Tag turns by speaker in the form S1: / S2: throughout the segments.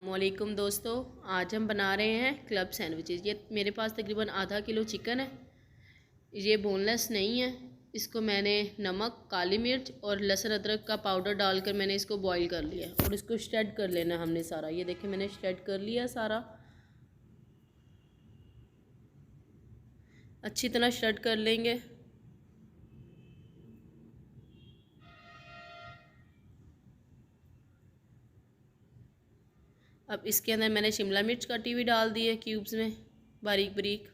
S1: वालेकुम दोस्तों, आज हम बना रहे हैं क्लब सैंडविचेस। ये मेरे पास तकरीबन आधा किलो चिकन है। ये बोनलेस नहीं है। इसको मैंने नमक, काली मिर्च और लहसुन अदरक का पाउडर डालकर मैंने इसको बॉईल कर लिया और इसको श्रेड कर लेना हमने सारा। ये देखिए मैंने श्रेड कर लिया सारा, अच्छी तरह श्रेड कर लेंगे। अब इसके अंदर मैंने शिमला मिर्च कटी हुई डाल दी है क्यूब्स में, बारीक बारीक।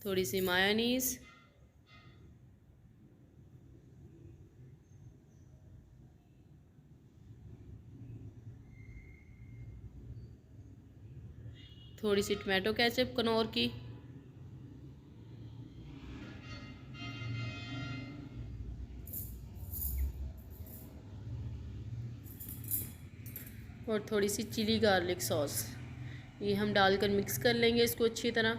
S1: थोड़ी सी मायोनीज़, थोड़ी सी टमाटो केचप कनौर की, और थोड़ी सी चिली गार्लिक सॉस। ये हम डालकर मिक्स कर लेंगे इसको अच्छी तरह।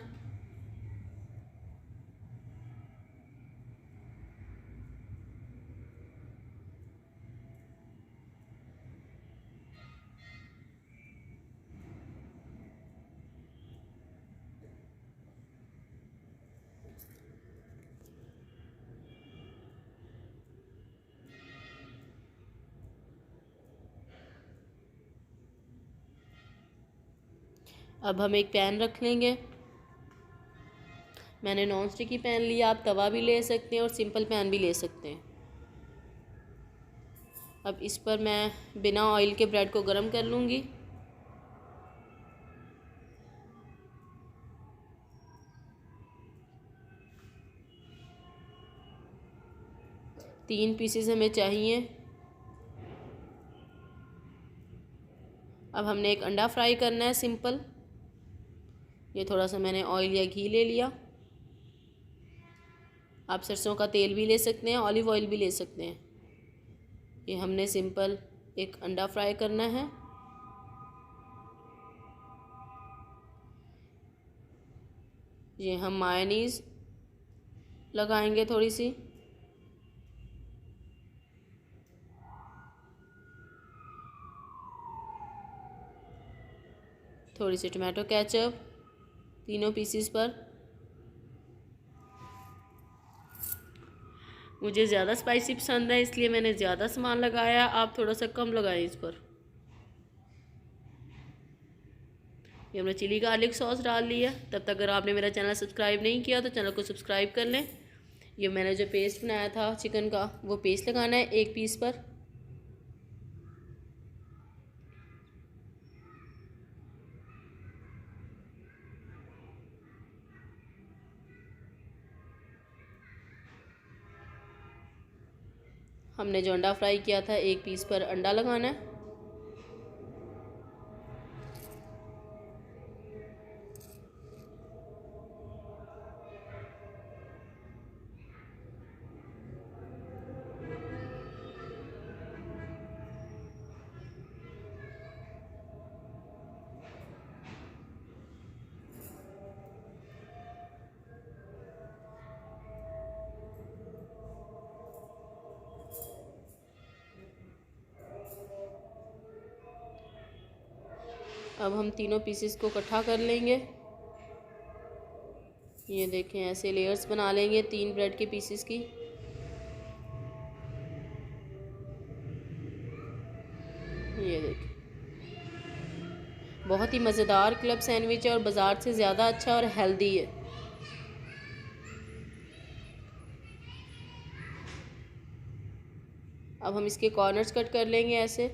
S1: अब हम एक पैन रख लेंगे। मैंने नॉन स्टिकी पैन लिया, आप तवा भी ले सकते हैं और सिंपल पैन भी ले सकते हैं। अब इस पर मैं बिना ऑयल के ब्रेड को गर्म कर लूँगी। तीन पीसेस हमें चाहिए। अब हमने एक अंडा फ्राई करना है सिंपल। ये थोड़ा सा मैंने ऑयल या घी ले लिया। आप सरसों का तेल भी ले सकते हैं, ऑलिव ऑयल भी ले सकते हैं। ये हमने सिंपल एक अंडा फ्राई करना है। ये हम मायोनीज़ लगाएंगे थोड़ी सी, थोड़ी सी टमाटो केचप तीनों पीसीस पर। मुझे ज़्यादा स्पाइसी पसंद है इसलिए मैंने ज़्यादा सामान लगाया, आप थोड़ा सा कम लगाएं इस पर। ये हमने चिली गार्लिक सॉस डाल लिया। तब तक अगर आपने मेरा चैनल सब्सक्राइब नहीं किया तो चैनल को सब्सक्राइब कर लें। ये मैंने जो पेस्ट बनाया था चिकन का, वो पेस्ट लगाना है एक पीस पर। हमने जो अंडा फ्राई किया था एक पीस पर अंडा लगाना है। अब हम तीनों पीसेस को इकट्ठा कर लेंगे। ये देखें ऐसे लेयर्स बना लेंगे तीन ब्रेड के पीसेस की। ये देखें बहुत ही मज़ेदार क्लब सैंडविच है और बाज़ार से ज़्यादा अच्छा और हेल्दी है। अब हम इसके कॉर्नर्स कट कर लेंगे ऐसे।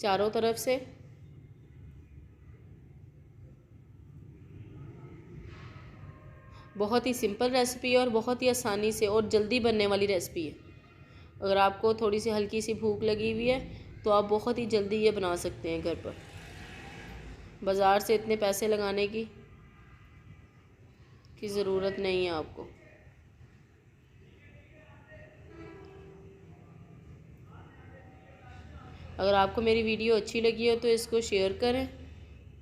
S1: चारों तरफ से। बहुत ही सिंपल रेसिपी है और बहुत ही आसानी से और जल्दी बनने वाली रेसिपी है। अगर आपको थोड़ी सी हल्की सी भूख लगी हुई है तो आप बहुत ही जल्दी ये बना सकते हैं घर पर। बाज़ार से इतने पैसे लगाने की ज़रूरत नहीं है आपको। अगर आपको मेरी वीडियो अच्छी लगी हो तो इसको शेयर करें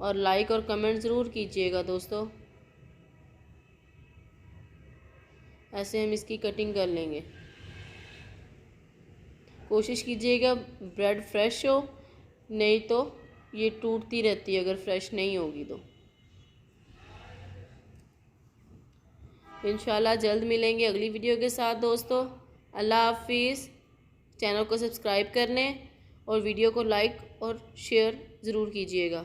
S1: और लाइक और कमेंट ज़रूर कीजिएगा दोस्तों। ऐसे हम इसकी कटिंग कर लेंगे। कोशिश कीजिएगा ब्रेड फ्रेश हो, नहीं तो ये टूटती रहती है अगर फ्रेश नहीं होगी तो। इंशाल्लाह जल्द मिलेंगे अगली वीडियो के साथ दोस्तों। अल्लाह हाफिज़। चैनल को सब्सक्राइब कर लें और वीडियो को लाइक और शेयर ज़रूर कीजिएगा।